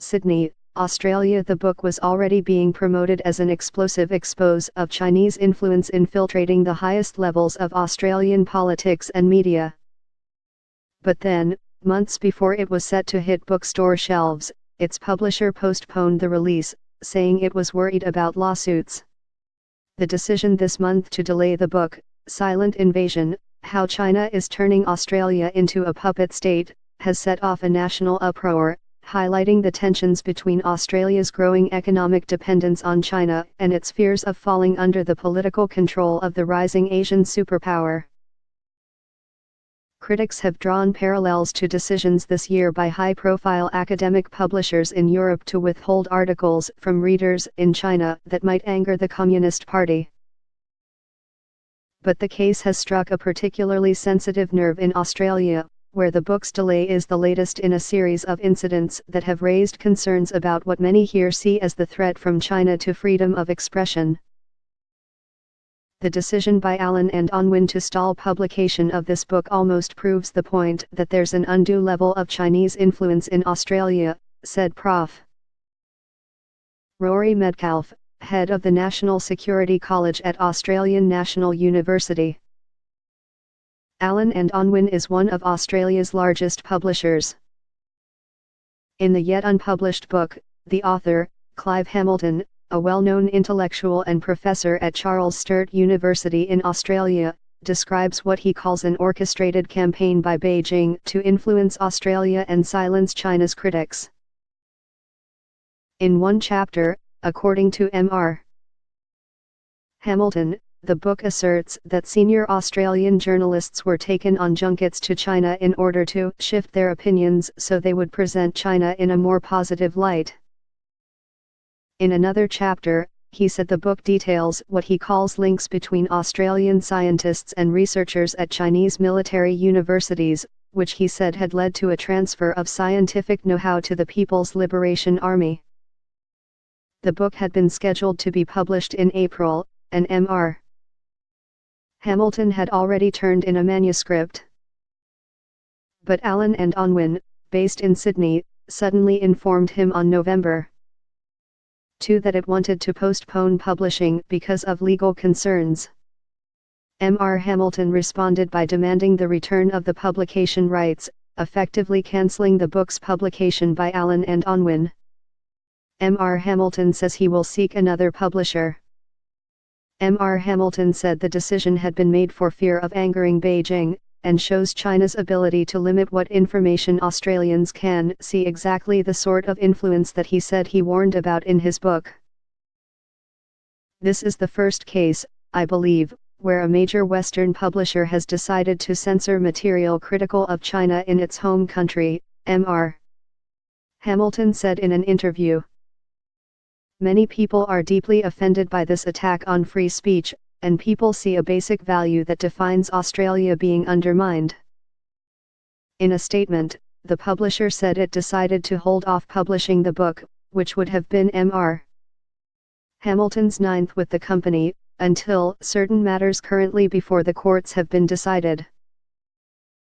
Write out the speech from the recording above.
Sydney, Australia. The book was already being promoted as an explosive expose of Chinese influence infiltrating the highest levels of Australian politics and media. But then, months before it was set to hit bookstore shelves, its publisher postponed the release, saying it was worried about lawsuits. The decision this month to delay the book, Silent Invasion: How China is Turning Australia into a Puppet State, has set off a national uproar, highlighting the tensions between Australia's growing economic dependence on China and its fears of falling under the political control of the rising Asian superpower. Critics have drawn parallels to decisions this year by high-profile academic publishers in Europe to withhold articles from readers in China that might anger the Communist Party. But the case has struck a particularly sensitive nerve in Australia, where the book's delay is the latest in a series of incidents that have raised concerns about what many here see as the threat from China to freedom of expression. The decision by Allen and Unwin to stall publication of this book almost proves the point that there's an undue level of Chinese influence in Australia, said Prof. Rory Metcalfe, head of the National Security College at Australian National University. Allen and Unwin is one of Australia's largest publishers. In the yet unpublished book, the author, Clive Hamilton, a well-known intellectual and professor at Charles Sturt University in Australia, describes what he calls an orchestrated campaign by Beijing to influence Australia and silence China's critics. In one chapter, according to Mr. Hamilton, the book asserts that senior Australian journalists were taken on junkets to China in order to shift their opinions so they would present China in a more positive light. In another chapter, he said the book details what he calls links between Australian scientists and researchers at Chinese military universities, which he said had led to a transfer of scientific know-how to the People's Liberation Army. The book had been scheduled to be published in April, and Mr. Hamilton had already turned in a manuscript. But Allen and Unwin, based in Sydney, suddenly informed him on November 2 that it wanted to postpone publishing because of legal concerns. Mr. Hamilton responded by demanding the return of the publication rights, effectively cancelling the book's publication by Allen and Unwin. Mr. Hamilton says he will seek another publisher. Mr. Hamilton said the decision had been made for fear of angering Beijing, and shows China's ability to limit what information Australians can see, exactly the sort of influence that he said he warned about in his book. This is the first case, I believe, where a major Western publisher has decided to censor material critical of China in its home country, Mr. Hamilton said in an interview. Many people are deeply offended by this attack on free speech, and people see a basic value that defines Australia being undermined. In a statement, the publisher said it decided to hold off publishing the book, which would have been Mr. Hamilton's ninth with the company, until certain matters currently before the courts have been decided.